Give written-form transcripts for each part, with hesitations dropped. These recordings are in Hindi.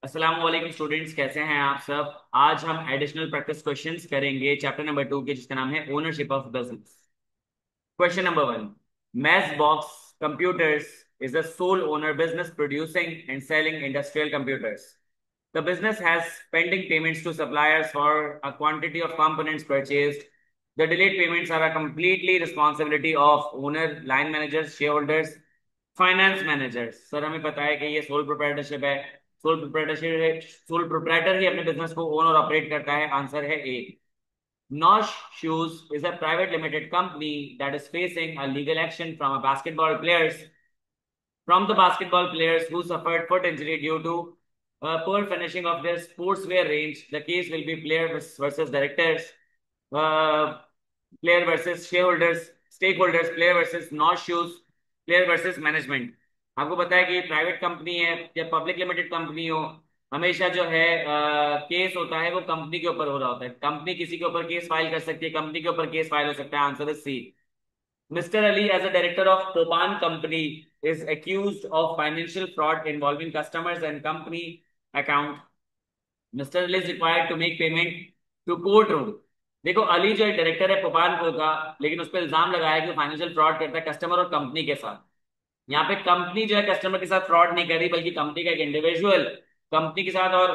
अस्सलाम वालेकुम स्टूडेंट्स, कैसे हैं आप सब। आज हम एडिशनल प्रैक्टिस क्वेश्चंस करेंगे चैप्टर नंबर 2 के, जिसका नाम है ownership of business. Question number 1। Match box computers is a sole owner business producing and selling industrial computers. The business has pending payments to suppliers for a quantity of components purchased. The delayed payments are a completely responsibility of owner, line managers, shareholders, finance managers. Sir हमें पता है कि ये सोल प्रोप्राइटरशिप है। सोल प्रोप्राइटर ही अपने बिजनेस को ओन और ऑपरेट करता है। आंसर है A. Nosh Shoes is a private limited company that is facing a legal action from the basketball players who suffered foot injury due to poor finishing of their sportswear range. The case will be player versus directors, uh, player versus shareholders, stakeholders, player versus North Shoes, player versus management. आपको पता है कि प्राइवेट कंपनी है या पब्लिक लिमिटेड कंपनी हो, हमेशा जो है केस होता है वो कंपनी के ऊपर हो रहा होता है। कंपनी किसी के ऊपर केस फाइल कर सकती है, कंपनी के ऊपर केस फाइल हो सकता है। Answer is C. Mr. Ali, as a director of Popan Company, is accused of financial fraud involving customers and company account. Mr. Ali is required to make payment to courtroom. देखो, अली जो डायरेक्टर है पोपान को का, लेकिन उस पर इल्जाम लगाया कि फाइनेंशियल फ्रॉड करता है कस्टमर और कंपनी के साथ। यहाँ पे कंपनी जो है कस्टमर के साथ फ्रॉड नहीं कर रही, बल्कि कंपनी का एक इंडिविजुअल कंपनी के साथ और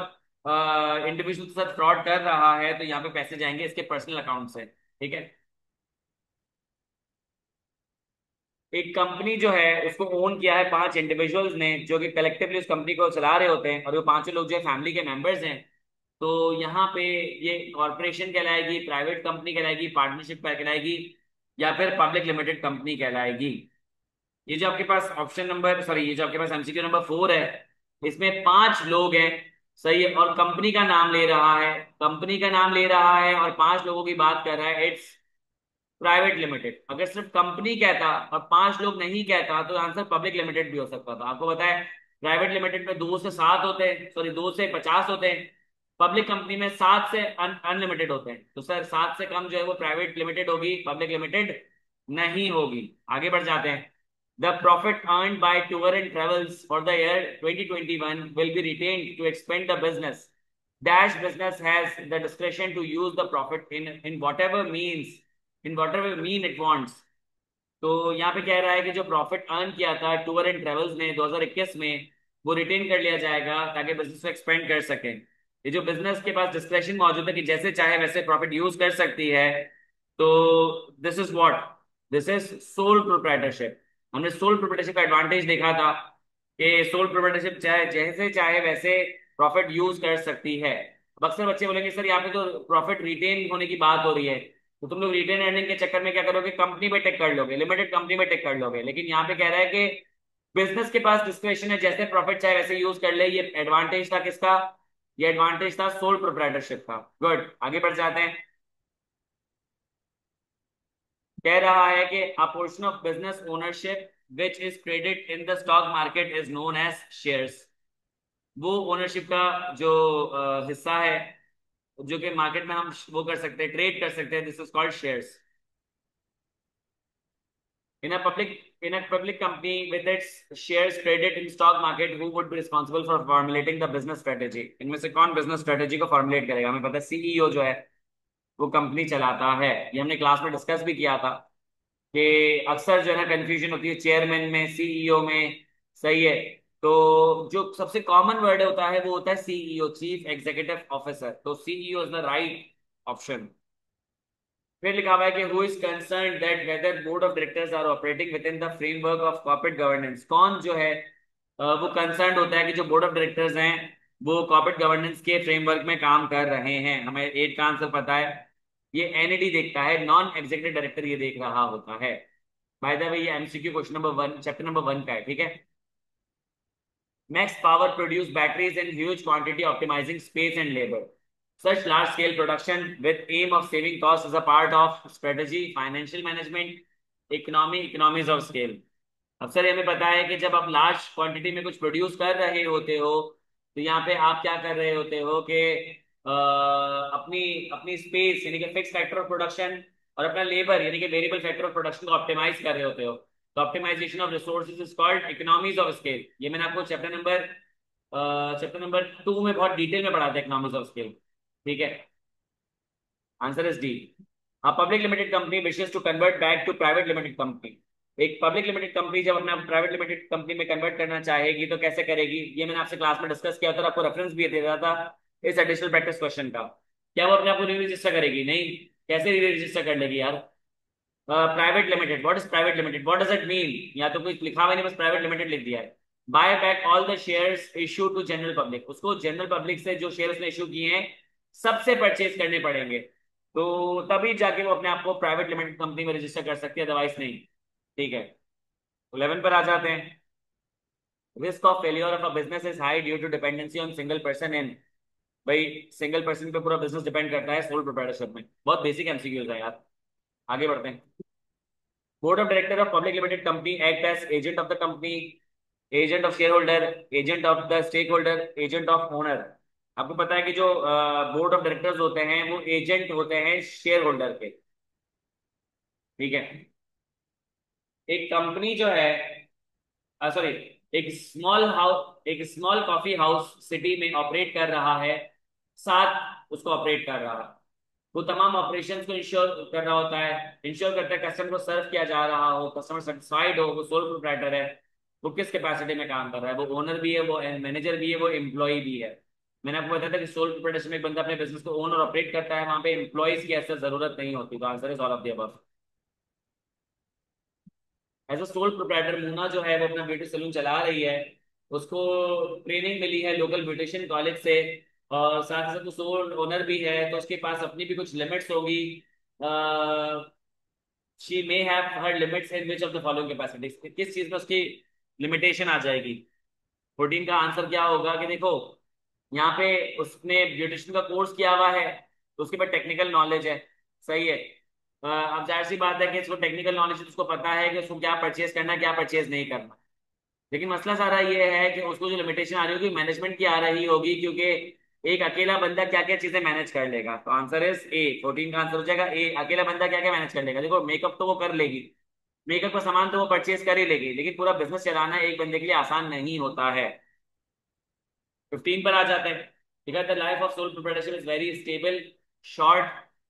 इंडिविजुअल के साथ फ्रॉड कर रहा है। तो यहाँ पे पैसे जाएंगे इसके पर्सनल अकाउंट से। ठीक है। एक कंपनी जो है उसको ओन किया है 5 इंडिविजुअल्स ने, जो कि कलेक्टिवली उस कंपनी को चला रहे होते हैं, और वो पांचों लोग जो है फैमिली के मेंबर्स हैं। तो यहाँ पे ये कॉर्पोरेशन कहलाएगी, प्राइवेट कंपनी कहलाएगी, पार्टनरशिप कहलाएगी, या फिर पब्लिक लिमिटेड कंपनी कहलाएगी। ये जो आपके पास ऑप्शन नंबर सॉरी ये जो आपके पास एमसीक्यू नंबर 4 है, इसमें 5 लोग हैं। सही है। और कंपनी का नाम ले रहा है, कंपनी का नाम ले रहा है और 5 लोगों की बात कर रहा है। It's private limited. अगर सिर्फ कंपनी कहता और 5 लोग नहीं कहता तो आंसर पब्लिक लिमिटेड भी हो सकता था। आपको पता है प्राइवेट लिमिटेड में 2 से 7 होते हैं, सॉरी 2 से 50 होते हैं। पब्लिक कंपनी में 7 से अनलिमिटेड होते हैं। तो सर 7 से कम जो है वो प्राइवेट लिमिटेड होगी, पब्लिक लिमिटेड नहीं होगी। आगे बढ़ जाते हैं। The profit earn by tour and travels for the year 2021 will be retained to expand the business dash business has the description to use the profit in whatever means in whatever mean it wants. तो यहाँ पे कह रहा है कि जो प्रॉफिट अर्न किया था टूर एंड ट्रेवल्स ने 2021 में, वो रिटेन कर लिया जाएगा ताकि बिजनेस को एक्सपेंड कर सके। ये जो बिजनेस के पास डिस्क्रेशन मौजूद है कि जैसे चाहे वैसे प्रॉफिट यूज कर सकती है। तो this is what, this is sole proprietorship. हमने सोल प्रोप्राइटरशिप का एडवांटेज देखा था कि सोल प्रोप्राइटरशिप चाहे जैसे चाहे वैसे प्रॉफिट यूज कर सकती है। अब अक्सर बच्चे बोलेंगे सर यहाँ पे तो प्रॉफिट रिटेन होने की बात हो रही है, तो तुम लोग रिटेन अर्निंग के चक्कर में क्या करोगे, कंपनी पे टेक कर लोगे, लिमिटेड कंपनी में टेक कर लोगे। लेकिन यहाँ पे कह रहा है कि बिजनेस के पास डिस्क्रिप्शन है, जैसे प्रॉफिट चाहे वैसे यूज कर ले। ये एडवांटेज था किसका? ये एडवांटेज था सोल प्रोप्राइटरशिप का। गुड, आगे बढ़ जाते हैं। कह रहा है कि a portion of business ownership which is traded in the stock market is known as shares. वो ओनरशिप का जो हिस्सा है जो कि मार्केट में हम वो कर सकते हैं, ट्रेड कर सकते हैं, this is called shares. In a public company with its shares traded in stock market, who would be responsible for formulating the business strategy? इनमें से कौन बिजनेस स्ट्रेटेजी को फॉर्मुलेट करेगा? हमें पता है सीईओ जो है वो कंपनी चलाता है। ये हमने क्लास में डिस्कस भी किया था कि अक्सर जो है ना कंफ्यूजन होती है चेयरमैन में, सीईओ में। सही है। तो जो सबसे कॉमन वर्ड होता है वो होता है सीईओ, चीफ एग्जीक्यूटिव ऑफिसर। तो CEO is the right option. फिर लिखा हुआ है कि who is concern that whether board of directors are operating within the framework of corporate governance. कौन जो है वो कंसर्न होता है कि जो बोर्ड ऑफ डायरेक्टर्स हैं वो कॉर्पोरेट गवर्नेंस के फ्रेमवर्क में काम कर रहे हैं। हमें एट का आंसर पता है, ये एनईडी देखता है, नॉन एग्जीक्यूटिव डायरेक्टर ये देख रहा होता है। बाय द वे ये MCQ question number 1 chapter number 1 का है। ठीक है। Max Power produce batteries in huge quantity, optimizing space and labor. Such large-scale production with aim of saving costs is a part of strategy, financial management, economies of scale. अब सर हमें पता है कि जब आप लार्ज क्वांटिटी में कुछ प्रोड्यूस कर रहे होते हो तो यहाँ पे आप क्या कर रहे होते हो कि अपनी अपनी स्पेस यानी कि फिक्स फैक्टर ऑफ प्रोडक्शन और अपना लेबर यानी कि वेरिएबल फैक्टर ऑफ प्रोडक्शन को ऑप्टिमाइज कर रहे होते हो। तो optimisation of resources is called economies of scale. ये मैंने आपको चैप्टर नंबर चैप्टर नंबर 2 में बहुत डिटेल में पढ़ाते हैं इकोनॉमिक्स ऑफ स्केल। ठीक है, answer is D. A public limited company wishes to convert back to private limited company। एक पब्लिक लिमिटेड कंपनी जब अपना प्राइवेट लिमिटेड कंपनी में कन्वर्ट करना चाहेगी तो कैसे करेगी, ये मैंने आपसे क्लास में डिस्कस किया था और आपको रेफरेंस भी दे दिया था इस एडिशनल प्रैक्टिस क्वेश्चन का। क्या वो अपने आप को री रजिस्टर करेगी? नहीं। कैसे री रजिस्टर कर लेगी यार? Private limited, what is private limited, what does it mean? या तो कुछ लिखा हुआ नहीं, बस प्राइवेट लिमिटेड लिख दिया है। Buy back all the shares issue to general public, उसको जनरल पब्लिक से जो शेयर उसने इशू किए हैं सबसे परचेज करने पड़ेंगे, तो तभी जाके वो अपने आप को प्राइवेट लिमिटेड कंपनी में रजिस्टर कर सकती है, अदरवाइज नहीं। ठीक है, 11 पर आ जाते हैं। Risk of failure of a business is high due to dependency on single person in. भाई सिंगल पर्सन पे पूरा बिजनेस डिपेंड करता है सोल प्रोप्राइटरशिप में। बहुत बेसिक एमसीक्यूज है यार। आगे बढ़ते हैं। Board of director of public limited company act as agent of the company, agent of shareholder, agent of the stakeholder, agent of owner. आपको पता है कि जो बोर्ड ऑफ डायरेक्टर्स होते हैं वो एजेंट होते हैं शेयर होल्डर के। ठीक है, एक कंपनी जो है, सॉरी, एक स्मॉल कॉफी हाउस सिटी में ऑपरेट कर रहा है, साथ उसको ऑपरेट कर रहा है, वो तमाम ऑपरेशंस को इंश्योर कर रहा होता है, इंश्योर करता है कस्टमर को सर्व किया जा रहा हो, कस्टमर सेटिस्फाइड हो, वो सोल प्रोप्राइटर है। वो किस कैपेसिटी में काम कर रहा है? वो ओनर भी है, वो मैनेजर भी है, वो एम्प्लॉय भी है। मैंने आपको बताया था कि सोल प्रोप्राइटरशिप में एक बंदा अपने बिजनेस को ओन और ऑपरेट करता है, वहां पे एम्प्लॉयज की ऐसा जरूरत नहीं होती। तो answer is all of the above. As a sole proprietor Munna जो है वो अपना ब्यूटी सैलून चला रही है, उसको ट्रेनिंग मिली है लोकल ब्यूटिशियन कॉलेज से, और साथ ही साथ वो सोल ओनर भी है, तो उसके पास अपनी भी कुछ लिमिट्स होगी। She may have her limits in which of the following capacities, किस चीज में उसकी लिमिटेशन आ जाएगी? 14 का आंसर क्या होगा कि देखो, यहाँ पे उसने ब्यूटिशियन का कोर्स किया हुआ है, तो उसके पास टेक्निकल नॉलेज है। सही है। अब जाहिर सी बात है कि इसको टेक्निकल नॉलेज है, तो उसको पता है कि उसको क्या परचेज करना है, क्या परचेज नहीं करना। लेकिन मसला सारा ये है कि उसको जो लिमिटेशन आ रही होगी मैनेजमेंट की आ रही होगी, क्योंकि एक अकेला बंदा क्या क्या चीजें मैनेज कर लेगा। तो आंसर इज ए, 14 का आंसर हो जाएगा ए, अकेला बंदा क्या क्या मैनेज कर लेगा। देखो मेकअप तो वो कर लेगी, मेकअप का सामान तो वो परचेज कर ही लेगी, लेकिन पूरा बिजनेस चलाना एक बंदे के लिए आसान नहीं होता है। 15 पर आ जाते हैं। ठीक है, the life of sole proprietorship is very stable, short,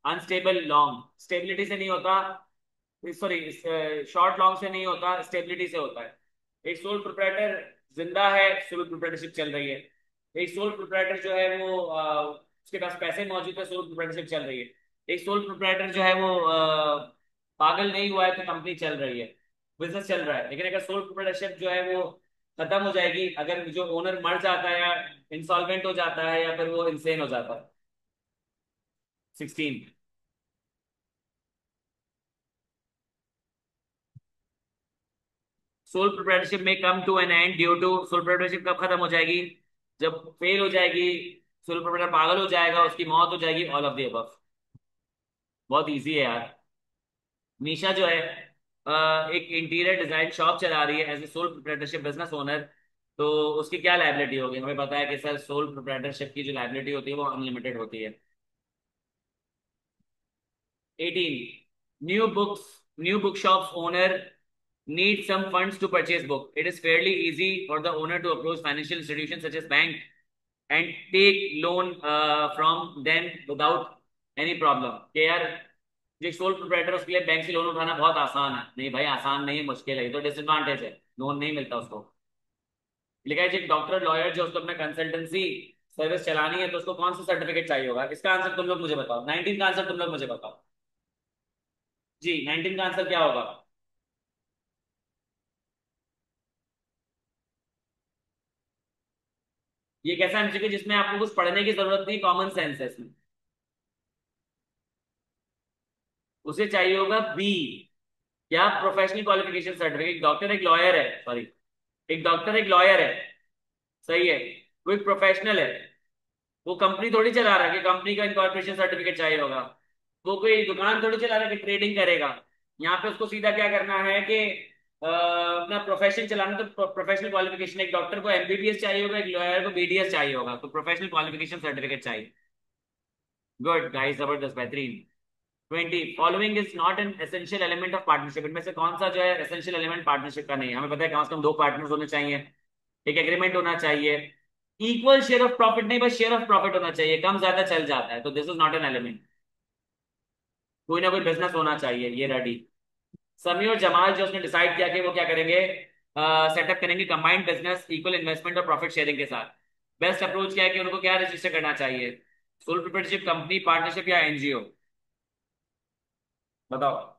unstable, long. Stability से नहीं होता, सॉरी, शॉर्ट लॉन्ग से नहीं होता, स्टेबिलिटी से होता है। एक सोल प्रोप्राइटर जिंदा है, सोल प्रोप्राइटरशिप चल रही है। एक सोल प्रोप्राइटर जो है वो उसके पास पैसे मौजूद है, सोल प्रोप्राइटरशिप चल रही है। एक सोल प्रोप्राइटर जो है वो पागल नहीं हुआ है, तो कंपनी चल रही है, बिजनेस चल रहा है। लेकिन अगर सोल प्रोप्राइटरशिप जो है वो खत्म हो जाएगी, अगर जो ओनर मर जाता है या इंसॉल्वेंट हो जाता है या फिर वो इंसेन हो जाता है। 16। सोल प्रोप्राइटरशिप में come to an end due to, sole proprietorship कब खत्म हो जाएगी? जब फेल हो जाएगी, सोल प्रोप्राइटर पागल हो जाएगा, उसकी मौत हो जाएगी, ऑल ऑफ द अबव। बहुत इजी है यार। निशा जो है एक इंटीरियर डिजाइन शॉप चला रही है as a sole proprietorship business owner, तो उसकी क्या लायबिलिटी होगी? हमें पता है कि सर सोल प्रोप्राइटरशिप की जो लायबिलिटी होती है वो अनलिमिटेड होती है। 18, new book shops owner need some funds to purchase book. It is fairly easy for the owner to approach financial institutions such as bank and take loan from them without any problem। कि यार जो सोल प्रोप्राइटर उसके लिए बैंक से लोन उठाना बहुत आसान है? नहीं भाई, आसान नहीं है, मुश्किल है, ये तो डिसएडवांटेज है, लोन नहीं मिलता उसको। लिखा है एक डॉक्टर लॉयर जो उसको अपना कंसल्टेंसी सर्विस चलानी है, तो उसको कौन सा सर्टिफिकेट चाहिए होगा? इसका आंसर तुम लोग मुझे बताओ, 19 का आंसर तुम लोग मुझे बताओ। जी, 19 का आंसर क्या होगा? ये कैसा एमसीक्यू जिसमें आपको कुछ पढ़ने की जरूरत नहीं, कॉमन सेंस है इसमें। उसे चाहिए होगा बी, क्या? Professional qualification certificate. डॉक्टर एक लॉयर है, सॉरी, एक डॉक्टर एक लॉयर है, सही है, वो एक प्रोफेशनल है, वो कंपनी थोड़ी चला रहा है कि कंपनी का इनकॉर्पोरेशन सर्टिफिकेट चाहिए होगा। वो कोई दुकान थोड़ी चला रहा है कि ट्रेडिंग करेगा। यहाँ पे उसको सीधा क्या करना है कि अपना प्रोफेशन चलाना, तो प्रोफेशनल क्वालिफिकेशन, एक डॉक्टर को एमबीबीएस चाहिए होगा, एक लॉयर को बीडीएस चाहिए होगा, तो प्रोफेशनल क्वालिफिकेशन सर्टिफिकेट चाहिए। गुड गाइस, जबरदस्त, बेहतरीन। 20, following is not an essential element of partnership. इनमें से कौन सा जो है एसेंशियल एलिमेंट पार्टनरशिप का नहीं है? हमें पता है कम से कम दो पार्टनर्स होने चाहिए, एक एग्रीमेंट होना चाहिए, इक्वल शेयर ऑफ प्रॉफिट नहीं, बस शेयर ऑफ प्रॉफिट होना चाहिए, कम ज्यादा चल जाता है, तो this is not an element. कोई ना कोई बिजनेस होना चाहिए, ये रेडी। समी और जमाल जो उसने डिसाइड किया कि वो क्या करेंगे, सेटअप करेंगे कंबाइंड बिजनेस इक्वल इन्वेस्टमेंट और प्रॉफिट शेयरिंग के साथ। बेस्ट अप्रोच क्या है कि उनको क्या रजिस्टर करना चाहिए, सोल प्रोप्राइटरशिप कंपनी, पार्टनरशिप या एनजीओ? बताओ।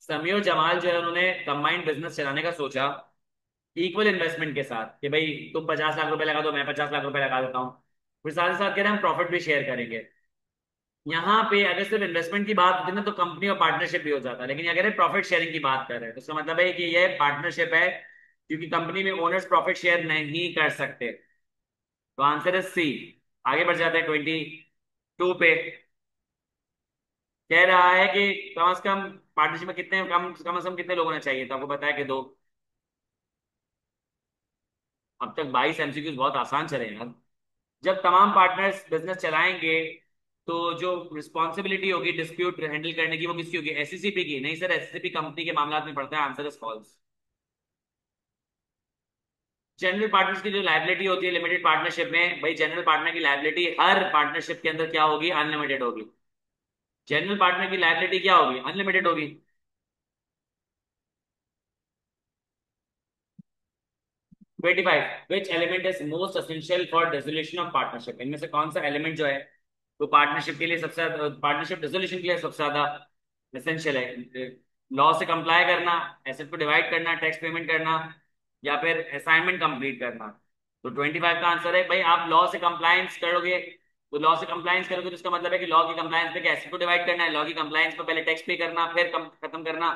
समी और जमाल जो है उन्होंने कंबाइंड बिजनेस चलाने का सोचा, इक्वल इन्वेस्टमेंट के साथ कि भाई तुम 50 लाख रुपए लगा दो, मैं 50 लाख रुपए लगा देता हूँ, फिर साथ ही साथ कह रहे हैं हम प्रॉफिट भी शेयर करेंगे। यहाँ पे अगर सिर्फ इन्वेस्टमेंट की बात होती ना तो कंपनी और पार्टनरशिप भी हो जाता है, लेकिन अगर प्रॉफिट शेयरिंग की बात कर रहे हैं तो इसका मतलब है कि ये पार्टनरशिप है, क्योंकि कंपनी में ओनर्स प्रॉफिट शेयर नहीं कर सकते। तो आंसर है सी। आगे बढ़ जाते हैं 22 पे। कह रहा है कि कम से कम पार्टनरशिप में कितने कम से कम कितने लोग होने चाहिए, तो आपको बताया कि दो। अब तक 22 एमसीक्यूज बहुत आसान चले यार। जब तमाम पार्टनर्स बिजनेस चलाएंगे तो जो रिस्पॉन्सिबिलिटी होगी डिस्प्यूट हैंडल करने की वो किसकी होगी, एससीसीपी की? नहीं सर, एससीसीपी कंपनी के मामला में पड़ता है, answer is false. General partners की जो लायबिलिटी होती है लिमिटेड पार्टनरशिप में, भाई जनरल पार्टनर की लायबिलिटी हर पार्टनरशिप के अंदर क्या होगी, अनलिमिटेड होगी। जनरल पार्टनर की लायबिलिटी क्या होगी, अनलिमिटेड होगी। 25, which element is most essential for dissolution of partnership? इनमें से कौन सा एलिमेंट जो है वो पार्टनरशिप के लिए सबसे ज्यादा, पार्टनरशिप डिसोल्यूशन के लिए सबसे ज्यादा एसेंशियल है? लॉ से कंप्लाई करना, एसेट को डिवाइड करना, टैक्स पेमेंट करना, या फिर असाइनमेंट कंप्लीट करना? तो 25 का आंसर है भाई, आप लॉ से कंप्लायंस करोगे, तो लॉ से कंप्लायंस करोगे तो इसका मतलब है कि लॉ की कंप्लायंस पे एसेट को डिवाइड करना है, लॉ की कंप्लायंस पे पहले टैक्स पे करना, फिर खत्म करना,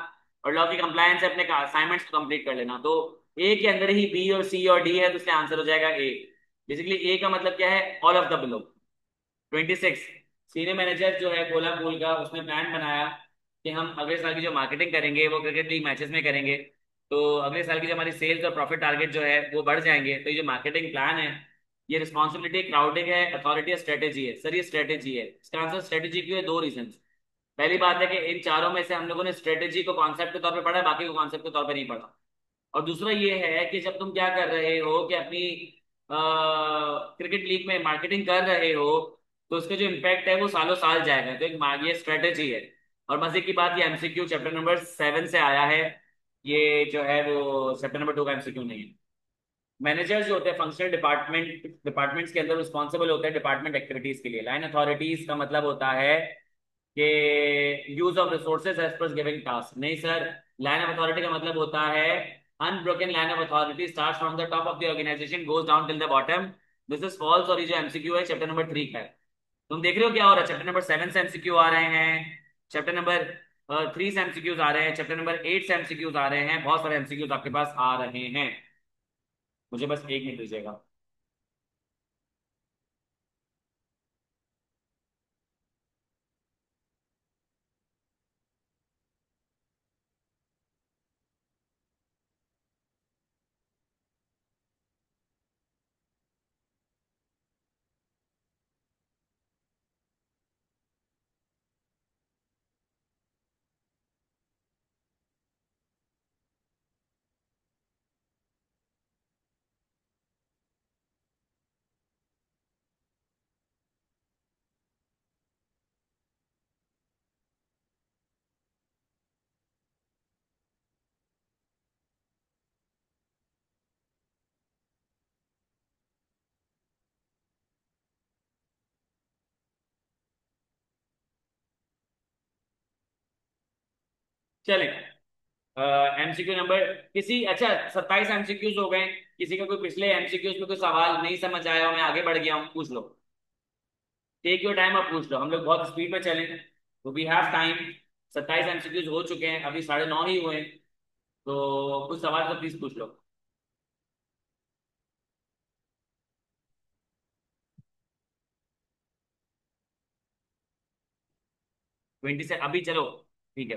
और लॉ की कंप्लायंस से अपने असाइनमेंट्स को कंप्लीट कर लेना। तो ए के अंदर ही बी और सी और डी है, तो इसका आंसर हो जाएगा ए। बेसिकली ए का मतलब क्या है, all of the below. 26, senior manager जो है गोला बोल का, उसने प्लान बनाया कि हम अगले साल की जो मार्केटिंग करेंगे वो क्रिकेट लीग मैचेस में करेंगे, तो अगले साल की जो हमारी सेल्स और प्रॉफिट टारगेट जो है वो बढ़ जाएंगे। तो ये जो मार्केटिंग प्लान है, ये रिस्पॉन्सिबिलिटी क्राउडिंग है, अथॉरिटी है, स्ट्रेटेजी है? सर ये स्ट्रेटेजी है, इसका आंसर स्ट्रेटेजी क्यों है, दो रीजन। पहली बात है कि इन चारों में से हम लोगों ने स्ट्रेटेजी को कॉन्सेप्ट के तौर पे पढ़ा है, बाकी को कॉन्सेप्ट के तौर पे नहीं पढ़ा। और दूसरा ये है कि जब तुम क्या कर रहे हो कि अपनी क्रिकेट लीग में मार्केटिंग कर रहे हो, तो उसका जो इम्पैक्ट है वो सालों साल जाएगा, तो एक ये स्ट्रेटेजी है। और मजे की बात, ये एमसीक्यू चैप्टर नंबर 7 से आया है, ये जो है वो चैप्टर नंबर 2 का एमसीक्यू नहीं है। मैनेजर्स जो होते हैं फंक्शनल डिपार्टमेंट्स के अंदर रिस्पॉन्सिबल होते हैं डिपार्टमेंट एक्टिविटीज के लिए। लाइन अथॉरिटीज का मतलब होता है कि use of resources as per giving task. नहीं सर, लाइन ऑफ अथॉरिटी का मतलब होता है unbroken line of authority starts from the top of the organisation goes down till the bottom. This is false, और ये जो एमसीक्यू है चैप्टर नंबर 3 का है। तुम देख रहे हो क्या हो रहा है, चैप्टर नंबर 7 से एमसीक्यू आ रहे हैं, चैप्टर नंबर 3 से एमसीक्यूज आ रहे हैं, चैप्टर नंबर 8 से एमसीक्यूज आ रहे हैं, बहुत सारे एमसीक्यूज आपके पास आ रहे हैं। मुझे बस एक मिनट दीजिएगा। चलें, एमसीक्यू नंबर किसी, अच्छा 27 एमसीक्यूज हो गए, किसी का कोई पिछले एमसीक्यूज में कोई सवाल नहीं समझ आया हो, मैं आगे बढ़ गया हूँ, पूछ लो। टेक योर टाइम, अब पूछ लो, हम लोग बहुत स्पीड में चलें, तो वी हैव टाइम। 27 एमसीक्यूज हो चुके हैं, अभी 9:30 ही हुए हैं, तो कुछ सवाल तो प्लीज पूछ लो। 20 से अभी चलो, ठीक है।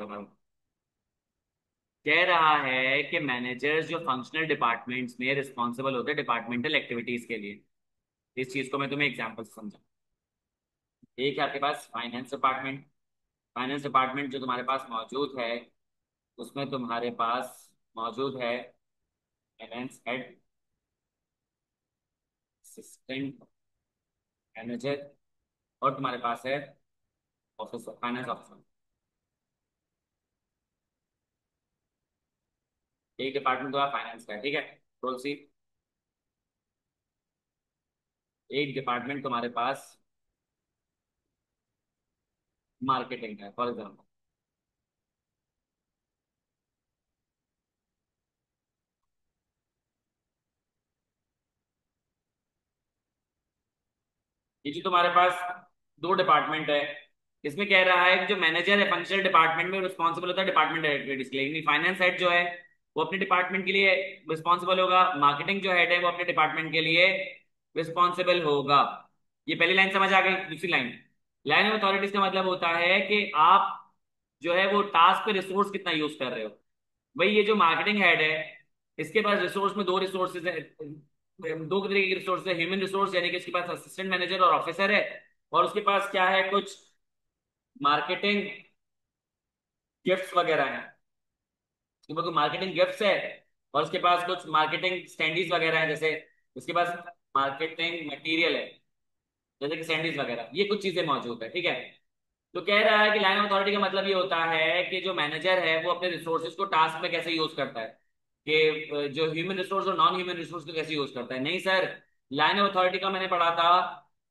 कह रहा है कि मैनेजर्स जो फंक्शनल डिपार्टमेंट्स में रिस्पॉन्सिबल होते हैं डिपार्टमेंटल एक्टिविटीज के लिए। इस चीज को मैं तुम्हें एग्जांपल से समझा। एक है आपके पास फाइनेंस डिपार्टमेंट। फाइनेंस डिपार्टमेंट जो तुम्हारे पास मौजूद है, उसमें तुम्हारे पास मौजूद है फाइनेंस हेड, असिस्टेंट मैनेजर, और तुम्हारे पास है ऑफिसर, फाइनेंस ऑफिसर। एक डिपार्टमेंट तुम्हारा फाइनेंस का है, ठीक है। टोल सी। एक डिपार्टमेंट तुम्हारे पास मार्केटिंग का है, फॉर एग्जाम्पल। ये जो तुम्हारे पास दो डिपार्टमेंट है, इसमें कह रहा है कि जो मैनेजर है फंक्शनल डिपार्टमेंट में रिस्पॉन्सिबल होता है डिपार्टमेंट एक्टिविटीज के लिए, लेकिन फाइनेंस हेड जो है वो अपने डिपार्टमेंट के लिए रिस्पॉन्सिबल होगा। मार्केटिंग जो हेड है वो अपने डिपार्टमेंट के लिए रिस्पॉन्सिबल होगा। ये पहली लाइन समझ आ गई। दूसरी लाइन, लाइन ऑफ अथॉरिटीज का मतलब होता है कि आप जो है वो टास्क पे रिसोर्स कितना यूज कर रहे हो। भाई ये जो मार्केटिंग हेड है, इसके पास रिसोर्स में दो रिसोर्सेज है, दो तरीके के रिसोर्स है। ह्यूमन रिसोर्स यानी कि उसके पास असिस्टेंट मैनेजर और ऑफिसर है, और उसके पास क्या है, कुछ मार्केटिंग गिफ्ट्स वगैरह हैं। उसके पास मार्केटिंग गिफ्ट्स है, और उसके पास कुछ मार्केटिंग स्टैंडीज वगैरह हैं, जैसे उसके पास मार्केटिंग मटेरियल है, जैसे कि सैंडविच वगैरह, ये कुछ चीजें मौजूद है, ठीक है। तो कह रहा है कि लाइन ऑफ अथॉरिटी का मतलब ये होता है कि जो मैनेजर है वो अपने रिसोर्सेज को टास्क में कैसे यूज करता है, कि जो ह्यूमन रिसोर्स और नॉन ह्यूमन रिसोर्स को कैसे यूज करता है। नहीं सर, लाइन ऑफ अथॉरिटी का मैंने पढ़ा था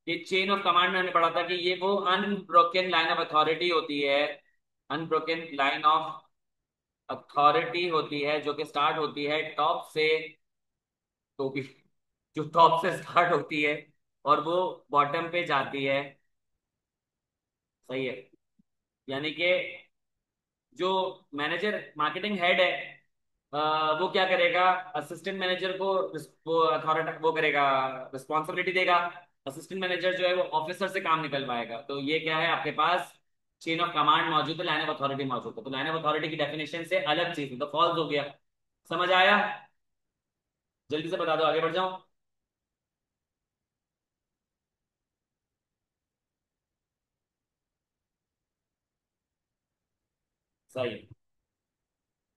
कि चेन ऑफ कमांड में मैंने पढ़ा था कि ये वो अनब्रोकन लाइन ऑफ अथॉरिटी होती है। अनब्रोकन लाइन ऑफ अथॉरिटी होती है जो कि स्टार्ट होती है टॉप से, तो भी जो टॉप से स्टार्ट होती है और वो बॉटम पे जाती है। सही है। यानी कि जो मैनेजर मार्केटिंग हेड है, वो क्या करेगा, असिस्टेंट मैनेजर को वो अथॉरिटी वो करेगा, रिस्पॉन्सिबिलिटी देगा। असिस्टेंट मैनेजर जो है वो ऑफिसर से काम निकलवाएगा। तो ये क्या है, आपके पास चेन ऑफ कमांड मौजूद है, लाइन ऑफ अथॉरिटी मौजूद है। तो लाइन ऑफ अथॉरिटी की डेफिनेशन से अलग चीज है, तो फॉल्स हो गया। समझ आया? जल्दी से बता दो, आगे बढ़ जाओ। सही।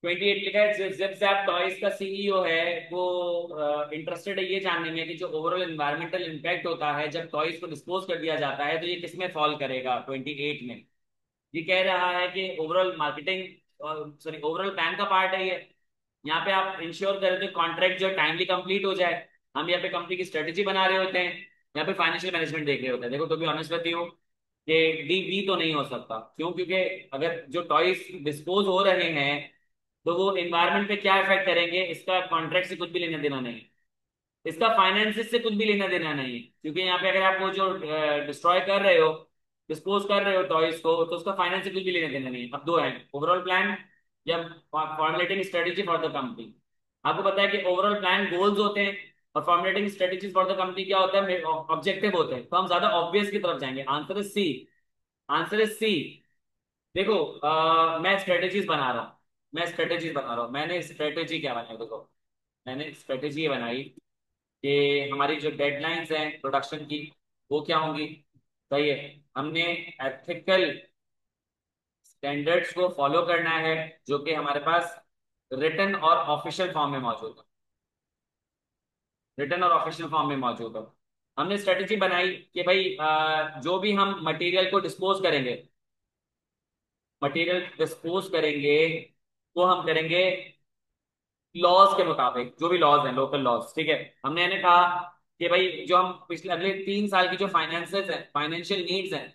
28 लिखा है, जिप जैप टॉयज का सीईओ है, वो इंटरेस्टेड है ये जानने में कि जो ओवरऑल एनवायरमेंटल इम्पैक्ट होता है जब टॉयज को डिस्पोज कर दिया जाता है, तो ये किसमें फॉल करेगा 28 में। ये कह रहा है कि overall marketing, sorry overall plan का पार्ट है ये। यहाँ पे आप इंश्योर करें तो कॉन्ट्रैक्ट जो टाइमली कंप्लीट हो जाए। हम यहाँ पे कंपनी की स्ट्रेटेजी बना रहे होते हैं, यहाँ पे फाइनेंशियल मैनेजमेंट देख रहे होते हैं। देखो तो भी ऑनेस्ट रहती हूँ कि डी वी तो नहीं हो सकता। क्यों? क्योंकि अगर जो टॉयज डिस्पोज हो रहे हैं तो वो एनवायरमेंट पे क्या इफेक्ट करेंगे, इसका कॉन्ट्रैक्ट से कुछ भी लेना देना नहीं, इसका फाइनेंसिस से कुछ भी लेना देना नहीं है। क्योंकि यहाँ पे अगर आप वो जो डिस्ट्रॉय कर रहे हो, डिस्पोज कर रहे हो टॉयज को, तो उसका फाइनेंस से कुछ भी लेना देना नहीं है। अब दो है, ओवरऑल प्लान या formulating strategy for the company. आपको पता है कि ओवरऑल प्लान गोल्स होते हैं, और formulating strategies for the company क्या होता है, ऑब्जेक्टिव होते हैं। तो हम ज्यादा ऑब्वियस की तरफ जाएंगे, answer is C. Answer is C. देखो मैं स्ट्रेटेजीज बना रहा हूँ, मैं स्ट्रेटेजीज बना रहा हूँ। मैंने स्ट्रेटेजी क्या बनाई, देखो मैंने स्ट्रेटेजी ये बनाई कि हमारी जो डेडलाइंस हैं प्रोडक्शन की वो क्या होंगी। सही है। हमने एथिकल स्टैंडर्ड्स को फॉलो करना है, जो कि हमारे पास रिटन और ऑफिशियल फॉर्म में मौजूद है। रिटन और ऑफिशियल फॉर्म में मौजूद है। हमने स्ट्रेटेजी बनाई कि भाई जो भी हम मटेरियल को डिस्पोज करेंगे, मटेरियल डिस्पोज करेंगे वो हम करेंगे लॉज के मुताबिक, जो भी लॉज हैं लोकल लॉज, ठीक है। हमने इन्हें कहा कि भाई जो हम पिछले अगले 3 साल की जो फाइनेंसेस हैं, फाइनेंशियल नीड्स हैं,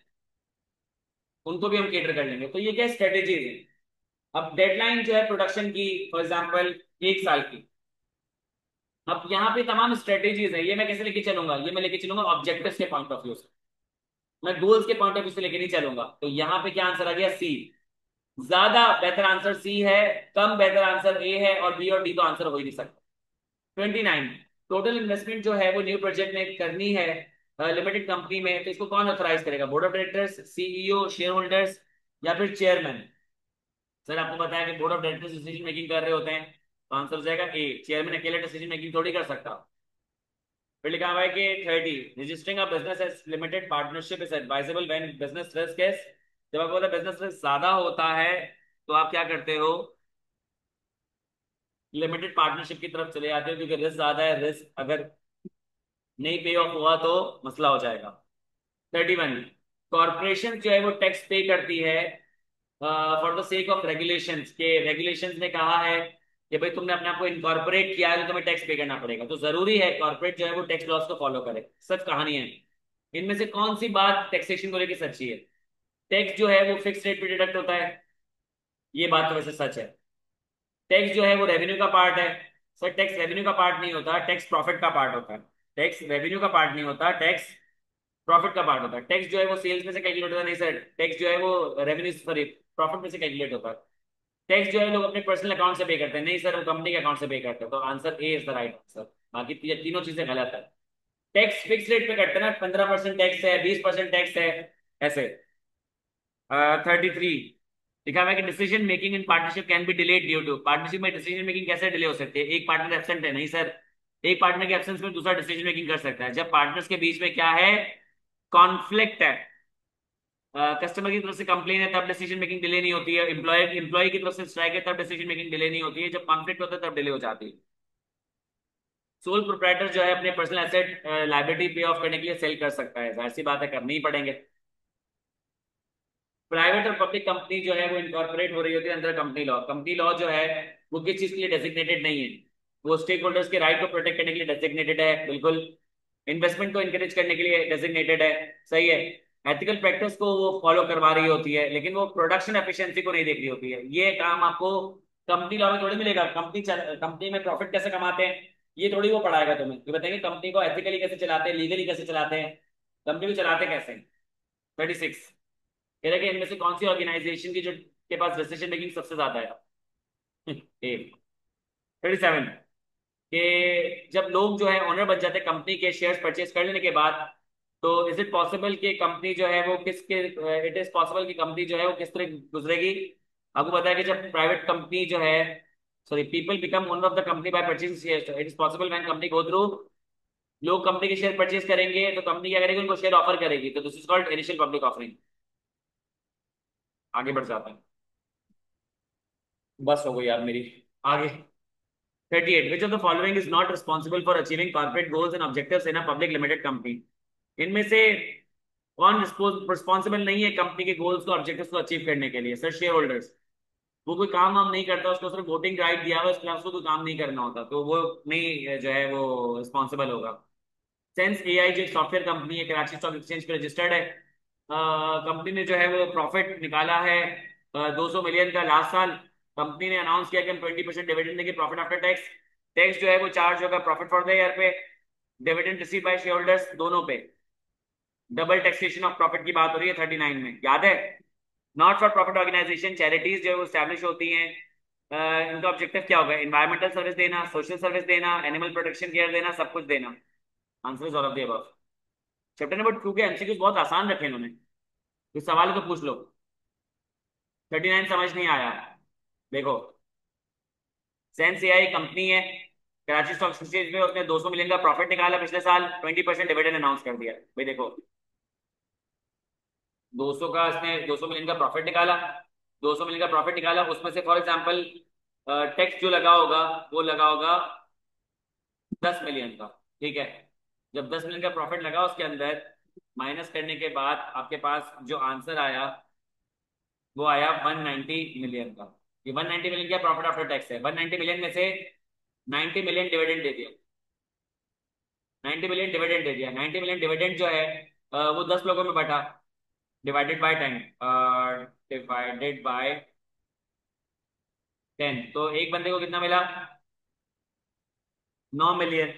उनको भी हम केटर कर लेंगे। तो ये क्या स्ट्रेटेजीज है। अब डेडलाइन जो है प्रोडक्शन की, फॉर एग्जांपल 1 साल की। अब यहाँ पे तमाम स्ट्रेटेजीज है, ये मैं कैसे लेके चलूंगा, ये मैं लेके चलूंगा ऑब्जेक्टिव्स के पॉइंट ऑफ व्यू से, मैं गोल्स के पॉइंट ऑफ व्यू से लेके नहीं चलूंगा। तो यहाँ पे क्या आंसर आ गया, सी। ज्यादा बेहतर आंसर सी है, कम बेहतर आंसर ए है, और बी और डी तो आंसर हो ही नहीं सकता। 29, टोटल इन्वेस्टमेंट जो है वो न्यू प्रोजेक्ट में करनी है लिमिटेड कंपनी में, तो इसको कौन ऑथराइज करेगा, board of directors, CEO, shareholders, या फिर चेयरमैन। सर आपको पता है कि board of directors decision making कर रहे होते हैं, तो आंसर हो जाएगा ए, चेयरमैन अकेले डिसीजन मेकिंग थोड़ी कर सकता। फिर लिखा हुआ है कि 30, registering a business as limited partnership is advisable when business risk is, जब आपको पता बिजनेस रिस्क ज्यादा होता है तो आप क्या करते हो, लिमिटेड पार्टनरशिप की तरफ चले जाते हो, क्योंकि रिस्क ज्यादा है, रिस्क अगर नहीं पे ऑफ हुआ तो मसला हो जाएगा। 31, कॉरपोरेशन जो है वो टैक्स पे करती है for the sake of regulations, के रेगुलेशंस ने कहा है कि भाई तुमने अपने आप को इनकॉर्पोरेट किया है तो तुम्हें टैक्स पे करना पड़ेगा, तो जरूरी है कॉर्पोरेट जो है वो टैक्स लॉस को फॉलो करे। सच कहानी है। इनमें से कौन सी बात टैक्सेशन को लेकर सच्ची है? टैक्स जो है वो फिक्स रेट पे डिडक्ट होता है, ये बात तो वैसे सच है। टैक्स जो है वो रेवेन्यू का पार्ट है। सर टैक्स रेवेन्यू का पार्ट नहीं होता, टैक्स प्रॉफिट का पार्ट होता है। टैक्स रेवेन्यू का पार्ट नहीं होता, टैक्स प्रॉफिट का पार्ट होता है। टैक्स जो है वो सेल्स में से कैलकुलेट होता है, नहीं सर, टैक्स जो है वो रेवेन्यू सॉरी प्रॉफिट में से कैलकुलेट होता है। टैक्स जो है लोग अपने पर्सनल अकाउंट से पे करते हैं, नहीं सर वो कंपनी के अकाउंट से पे करते हैं, तो answer A is the right answer. बाकी ये तीनों चीजें गलत है। टैक्स फिक्स रेट पे करते हैं ना, 15% टैक्स है, 20% टैक्स है, ऐसे। 33, लिखा हुआ है कि decision making in partnership can be delayed due to, partnership में डिसीजन मेकिंग कैसे डिले हो सकती है? एक पार्टनर एब्सेंट है, नहीं सर, एक पार्टनर के एब्सेंस में दूसरा डिसीजन मेकिंग कर सकता है, जब पार्टनर्स के बीच में क्या है, कॉन्फ्लिक्ट है। कस्टमर की तरफ से कंप्लेन है तब डिसीजन मेकिंग डिले नहीं होती है, एम्प्लॉय की तरफ से स्ट्राइक है तब डिसीजन मेकिंग डिले नहीं होती है, जब कॉन्फ्लिक्ट होता है तब डिले हो जाती है। सोल प्रोप्राइटर जो है अपने पर्सनल एसेट लायबिलिटी पे ऑफ करने के लिए सेल कर सकता है, जाहिर सी बात है करने ही पड़ेंगे। प्राइवेट और पब्लिक कंपनी जो है वो इनकॉर्पोरेट हो रही होती है अंदर कंपनी लॉ। कंपनी लॉ जो है वो किस चीज के लिए डेजिग्नेटेड नहीं है, वो स्टेक होल्डर्स के राइट को प्रोटेक्ट करने के लिए डेजिग्नेटेड है, बिल्कुल। इन्वेस्टमेंट को इनकरेज करने के लिए डेजिग्नेटेड है, सही है। एथिकल प्रैक्टिस को वो फॉलो करवा रही होती है, लेकिन वो प्रोडक्शन एफिशिएंसी को नहीं देख रही होती है। ये काम आपको कंपनी लॉ में थोड़ी मिलेगा। कंपनी में प्रॉफिट कैसे कमाते हैं ये थोड़ी वो पढ़ाएगा तुम्हें, ये बताएंगे कंपनी को एथिकली कैसे चलाते हैं, लीगली कैसे चलाते हैं, कंपनी को चलाते कैसे। 36, कह रहे कि इनमें से कौन सी ऑर्गेनाइजेशन की जो के पास डिसीजन मेकिंग सबसे ज्यादा है? ए। 37, कि जब लोग जो है ओनर बन जाते हैं कंपनी के, शेयर्स परचेज कर लेने के बाद, तो इज इट पॉसिबल कि कंपनी जो है वो किसके, इट इज पॉसिबल कि कंपनी जो है वो किस तरह गुजरेगी? आपको पता है कि जब प्राइवेट कंपनी जो है, sorry, people become owner of the company by purchasing shares, it is possible when company go through, लोग कंपनी के शेयर परचेज करेंगे तो कंपनी क्या करेगी, उनको शेयर ऑफर करेगी, तो this is called initial public offering. आगे बढ़ जाता है, बस हो गई यार मेरी। आगे 38, which of the following is not responsible for achieving corporate goals and objectives in a public limited company? इनमें से कौन रिस्पॉन्सिबल नहीं है कंपनी के गोल्स को ऑब्जेक्टिव्स को अचीव करने के लिए? Sir share holders. वो कोई काम वाम नहीं करता, उसको सिर्फ वोटिंग राइट दिया हुआ है, उसके अलावा उसको कोई काम नहीं करना होता, तो वो नहीं जो है वो रिस्पॉन्सिबल होगा। सेंस एआई जो एक सॉफ्टवेयर कंपनी है, कराची स्टॉक एक्सचेंज पे रजिस्टर्ड है, कंपनी ने जो है वो प्रॉफिट निकाला है 200 मिलियन का लास्ट साल। कंपनी ने अनाउंस किया कि हम 20% डिविडेंड देंगे प्रॉफिट आफ्टर टैक्स। टैक्स जो है वो चार्ज होगा प्रॉफिट फॉर द ईयर पे, dividend receive by share holders दोनों पे। डबल टैक्सेशन ऑफ प्रॉफिट की बात हो रही है 39 में, याद है। Not for profit organisation charities जो है वो स्टैब्लिश होती हैं, इनका ऑब्जेक्टिव क्या होगा? एनवायरमेंटल सर्विस देना, सोशल सर्विस देना, एनिमल प्रोटेक्शन केयर देना, सब कुछ देना। Answer is all of the above. Chapter number 2 के एमसीक्यूज बहुत आसान रखे इन्होंने, इस सवाल को पूछ लो। 39 समझ नहीं आया? देखो, सेंस एआई कंपनी है, कराची स्टॉक एक्सचेंज में उसने 200 मिलियन का प्रॉफिट निकाला पिछले साल, 20% डिविडेंड अनाउंस कर दिया। भाई देखो, 200 का इसने 200 मिलियन का प्रॉफिट निकाला, 200 मिलियन का प्रॉफिट निकाला, उसमें से फॉर एग्जांपल टैक्स जो लगा होगा वो लगा होगा 10 मिलियन का, ठीक है। जब 10 मिलियन का प्रॉफिट लगा उसके अंदर माइनस करने के बाद आपके पास जो आंसर आया वो आया 190 मिलियन का। ये 190 मिलियन क्या प्रॉफिट आफ्टर टैक्स है, 190 मिलियन में से 90 मिलियन डिविडेंड दे दिया, 90 मिलियन डिविडेंड दे दिया। 90 मिलियन डिविडेंड जो है वो 10 लोगों में बटा, डिवाइडेड बाय 10, डिवाइडेड बाय 10, तो एक बंदे को कितना मिला? 9 मिलियन।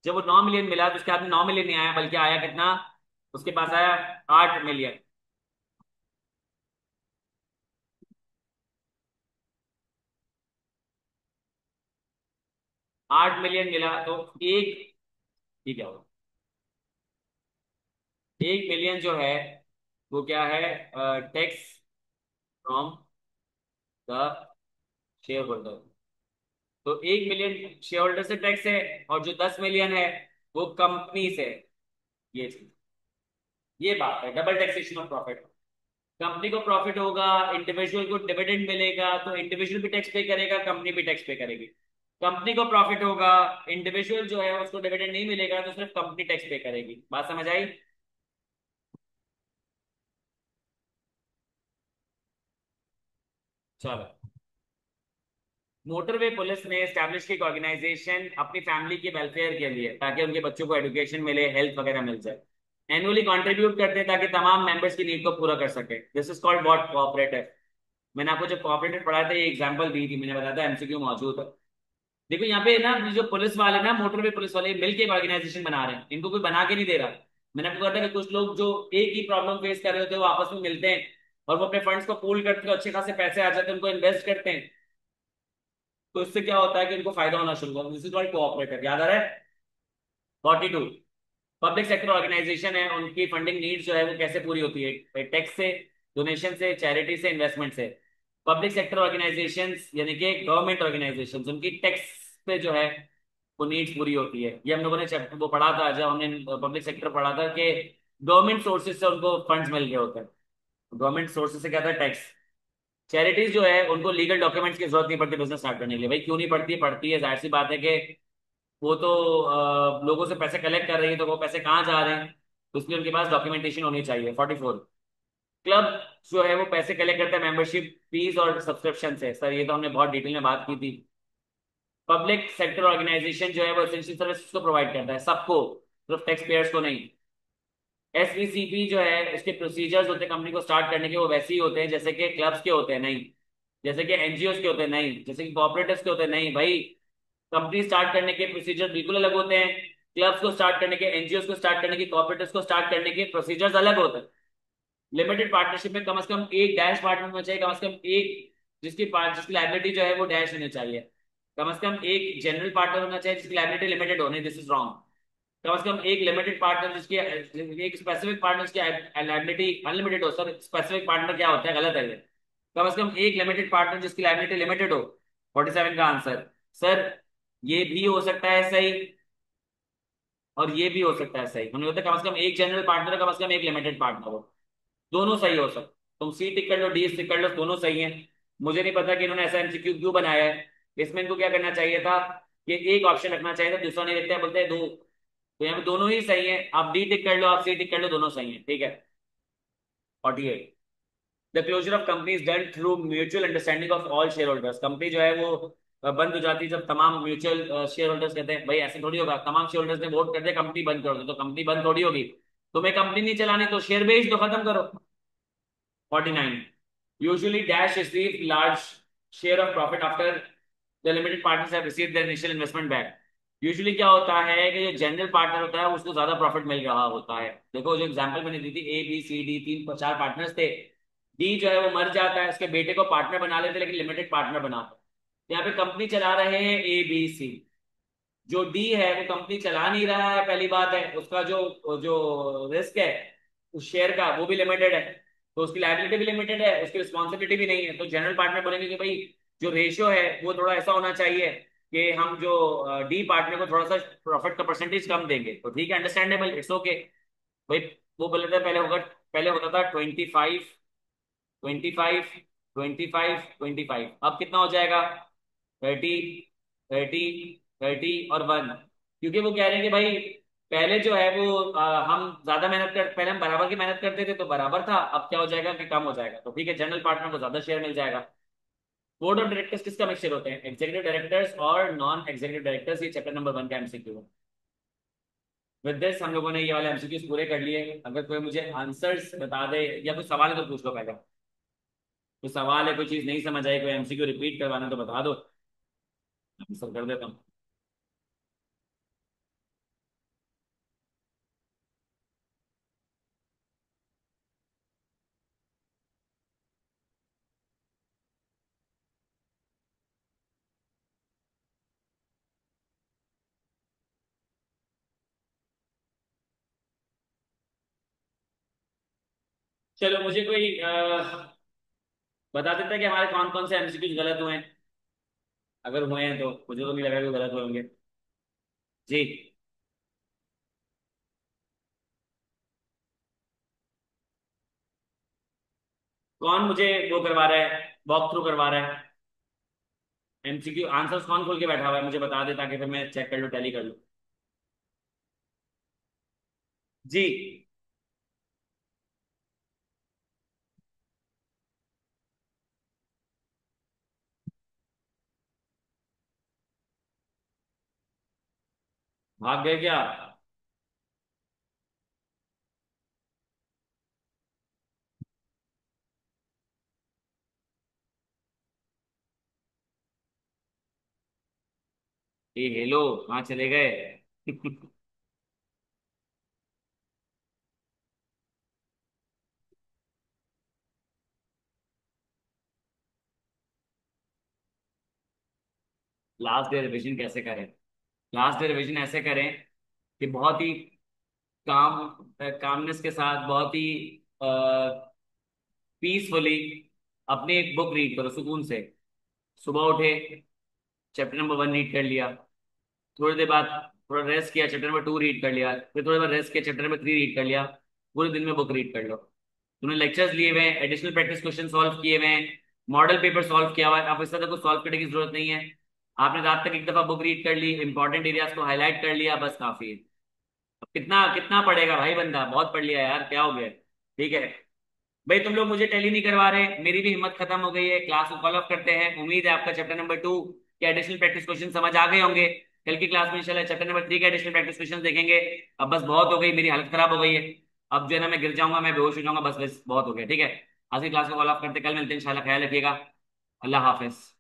जब वो 9 मिलियन मिला तो उसके हाथ में 9 मिलियन नहीं आया, बल्कि आया कितना? उसके पास आया 8 मिलियन। 8 मिलियन मिला तो एक, ठीक है, 1 मिलियन जो है वो क्या है, tax from the share holder. तो 1 मिलियन शेयर होल्डर से टैक्स है, और जो 10 मिलियन है वो कंपनी से। ये चीज, ये बात है double taxation of profit. Company को प्रॉफिट होगा, इंडिविजुअल को डिविडेंड मिलेगा, तो इंडिविजुअल भी टैक्स पे करेगा, कंपनी भी टैक्स पे करेगी। कंपनी को प्रॉफिट होगा, इंडिविजुअल जो है उसको डिविडेंड नहीं मिलेगा, तो सिर्फ कंपनी टैक्स पे करेगी। बात समझ आई? चलो। मोटरवे पुलिस ने एस्टैब्लिश की एक ऑर्गेनाइजेशन अपनी फैमिली के वेलफेयर के लिए, ताकि उनके बच्चों को एजुकेशन मिले, हेल्थ वगैरह मिल जाए। एनुअली कंट्रीब्यूट करते हैं ताकि तमाम मेंबर्स की नीड को पूरा कर सके। This is called what? Cooperative. मैंने आपको जब कोऑपरेटिव पढ़ाया था, ये एग्जांपल दी थी, मैंने बताया था एमसीक्यू मौजूद है। देखो यहाँ पे ना, जो पुलिस वाले ना, मोटरवे पुलिस वाले मिलके एक ऑर्गेनाइजेशन बना रहे हैं, इनको कोई बना के नहीं दे रहा। मैंने आपको कहा था कि कुछ लोग जो एक ही प्रॉब्लम फेस कर रहे होते हैं, वो आपस में मिलते हैं और वो अपने फंड्स को पूल करते हैं, अच्छे खासे पैसे आ जाते हैं, उनको इन्वेस्ट करते हैं। तो इससे क्या होता है कि इनको फायदा होना शुरू होगा। This is called cooperative. याद आ रहा है? 42। पब्लिक सेक्टर ऑर्गेनाइजेशन है, उनकी फंडिंग नीड्स जो है वो कैसे पूरी होती है? टैक्स से, डोनेशन से, चैरिटी से, इन्वेस्टमेंट से। पब्लिक सेक्टर ऑर्गेनाइजेशंस यानी कि गवर्नमेंट ऑर्गेनाइजेशंस, उनकी टैक्स पे जो है वो नीड्स पूरी होती है। ये हम लोगों ने चैप्टर वो पढ़ा था जब हमने पब्लिक सेक्टर पढ़ा था, कि गवर्नमेंट सोर्सेज से उनको फंड्स मिल रहे होते हैं। गवर्नमेंट सोर्सेज से क्या था? टैक्स। चैरिटीज जो है उनको लीगल डॉक्यूमेंट्स की जरूरत नहीं पड़ती बिजनेस स्टार्ट करने के लिए। भाई क्यों नहीं पड़ती? पड़ती है, जाहिर सी बात है कि वो तो लोगों से पैसे कलेक्ट कर रही है, तो वो पैसे कहाँ जा रहे हैं, तो इसलिए उनके पास डॉक्यूमेंटेशन होनी चाहिए। 44। क्लब जो है वो पैसे कलेक्ट करता है मेंबरशिप फीस और सब्सक्रिप्शन से। सर ये तो हमने बहुत डिटेल में बात की थी। पब्लिक सेक्टर ऑर्गेनाइजेशन जो है वो एसेंशियल सर्विस को प्रोवाइड करता है सबको, सिर्फ टैक्स पेयर्स को नहीं। एसवीसीपी जो है, उसके प्रोसीजर्स होते हैं कंपनी को स्टार्ट करने के, वो वैसे ही होते हैं जैसे कि क्लब्स के होते हैं, नहीं। जैसे कि एनजीओ के होते हैं, नहीं। जैसे कि कोऑपरेटिव्स के होते हैं, नहीं भाई। कंपनी स्टार्ट करने के प्रोसीजर बिल्कुल अलग होते हैं। क्लब्स को स्टार्ट करने के, एनजीओ को स्टार्ट करने के, कोऑपरेटिव्स को स्टार्ट करने के प्रोसीजर्स अलग होते हैं। लिमिटेड पार्टनरशिप में कम से कम एक डैश पार्टनर होना चाहिए, कम से कम एक जिसकी लाइबिलिटी जो है वो डैश होनी चाहिए। कम से कम एक जनरल पार्टनर होना चाहिए जिसकी लाइबिलिटी लिमिटेड होनी, दिस इज रॉन्ग। कम से कम एक लिमिटेड पार्टनर जिसकी, एक स्पेसिफिक पार्टनर की लाइबिलिटी अनलिमिटेड हो। सर स्पेसिफिक पार्टनर क्या होता है? गलत है ये। कम से कम एक लिमिटेड पार्टनर जिसकी लाइबिलिटी लिमिटेड हो। 47 का आंसर। सर ये भी हो सकता है सही, और ये भी हो सकता है सही। हमने बोलते कम से कम एक जनरल पार्टनर, कम से कम एक लिमिटेड पार्टनर हो। दोनों सही हो सकते। तुम सी टिक कर लो, डी टिक कर लो, दोनों सही है। मुझे नहीं पता कि इन्होंने ऐसा एमसीक्यू क्यों बनाया है। इसमें इनको क्या करना चाहिए था कि एक ऑप्शन रखना चाहिए था, दूसरा नहीं रखते, बोलते हैं दो। तो यहाँ पे दोनों ही सही है। आप डी टिक कर लो, आप सी टिक कर लो, दोनों सही है। ठीक है। 48। The closure of company is done through mutual understanding of all shareholders. Company जो है वो बंद हो जाती है जब तमाम म्यूचुअल शेयर होल्डर्स कहते हैं भाई ऐसे थोड़ी होगा, तमाम शेयर होल्डर्स ने वोट कर दिया कंपनी बंद कर दो, तो कंपनी बंद थोड़ी होगी। तुम्हें कंपनी नहीं चलानी तो शेयर बेच दो, खत्म करो। 49। Usually Dash receive large share of profit after the limited partners have received their initial investment back. Usually क्या होता है कि जो जनरल पार्टनर होता है उसको ज्यादा प्रॉफिट मिल रहा होता है। देखो जो एग्जांपल मैंने दी थी, ए बी सी डी, तीन चार पार्टनर्स थे। डी जो है वो मर जाता है, उसके बेटे को पार्टनर बना लेते, लेकिन लिमिटेड पार्टनर बनाते। यहाँ पे कंपनी चला रहे हैं ए बी सी। जो डी है वो कंपनी चला नहीं रहा है, पहली बात है। उसका जो जो रिस्क है उस शेयर का, वो भी लिमिटेड है। तो उसकी लायबिलिटी भी लिमिटेड है, उसकी रिस्पॉन्सिबिलिटी भी नहीं है। तो जनरल पार्टनर बोलेंगे कि भाई जो रेशियो है वो थोड़ा ऐसा होना चाहिए कि हम जो डी पार्टनर को थोड़ा सा प्रॉफिट का परसेंटेज कम देंगे, तो ठीक है, अंडरस्टैंडेबल, इट्स ओके। भाई वो बोले थे पहले होगा, पहले होता था 25, 25, 25, 25। अब कितना हो जाएगा? 30, 30, 30 और 1। क्योंकि वो कह रहे हैं कि भाई पहले जो है वो हम ज्यादा मेहनत कर, पहले हम बराबर की मेहनत करते थे तो बराबर था, अब क्या हो जाएगा कि कम हो जाएगा। तो ठीक है, जनरल पार्टनर को ज्यादा शेयर मिल जाएगा। बोर्ड ऑफ डायरेक्टर्स किसका मिक्सचर होते हैं? एग्जीक्यूटिव डायरेक्टर्स और नॉन एग्जीक्यूटिव डायरेक्टर्स। ये चैप्टर नंबर 1 का एमसीक्यू है। विद दिस हम लोगों ने ये वाले एमसीक्यूज पूरे कर लिए। अगर कोई मुझे आंसर्स बता दे या कोई सवाल है तो पूछ लो पहले। कोई सवाल है, कोई चीज नहीं समझ आई, कोई एमसीक्यू रिपीट करवाना तो बता दो, आंसर कर देता हूँ। चलो मुझे कोई बता देता है कि हमारे कौन कौन से एमसीक्यू गलत हुए हैं। अगर हुए हैं तो मुझे तो नहीं लग रहा कि वो गलत हुए होंगे। जी। कौन मुझे वो करवा रहा है, वॉक थ्रू करवा रहा है? एमसीक्यू आंसर्स कौन खोल के बैठा हुआ है, मुझे बता दे ताकि फिर मैं चेक कर लूँ, टैली कर लूँ। जी। भाग गए क्या? ये हेलो, कहाँ चले गए? लास्ट डे रिविजन कैसे करें? लास्ट डे रिविजन ऐसे करें कि बहुत ही कामनेस के साथ, बहुत ही पीसफुली अपनी एक बुक रीड करो सुकून से। सुबह उठे, चैप्टर नंबर 1 रीड कर लिया, थोड़ी देर बाद थोड़ा रेस्ट किया, चैप्टर नंबर 2 रीड कर लिया, फिर थोड़ी देर रेस्ट किया, चैप्टर नंबर 3 रीड कर लिया। पूरे दिन में बुक रीड कर लो। तुमने लेक्चर्स लिए हुए हैं, एडिशनल प्रैक्टिस क्वेश्चन सॉल्व किए हुए हैं, मॉडल पेपर सॉल्व किया हुआ है, अब इससे कुछ सॉल्व करने की जरूरत नहीं है। आपने रात तक एक दफा बुक रीड कर ली, इंपॉर्टेंट एरियाज को हाईलाइट कर लिया, बस काफी है। अब कितना कितना पढ़ेगा भाई बंदा, बहुत पढ़ लिया यार, क्या हो गया? ठीक है भाई, तुम लोग मुझे टेली नहीं करवा रहे, मेरी भी हिम्मत खत्म हो गई है। क्लास को फॉलो अप करते हैं, उम्मीद है आपका चैप्टर नंबर 2 के एडिशनल प्रैक्टिस क्वेश्चन समझ आ गए होंगे। कल की क्लास में इंशाल्लाह चैप्टर नंबर 3 के एडिशनल प्रैक्टिस क्वेश्चन देखेंगे। अब बस बहुत हो गई, मेरी हालत खराब हो गई है। अब जो है ना, मैं गिर जाऊंगा, मैं बेहोश हो जाऊंगा, बस बस बहुत हो गया। ठीक है, आज की क्लास को फॉलो अप करते, कल मिलते हैं इंशाल्लाह, ख्याल रखिएगा। अल्लाह हाफिज।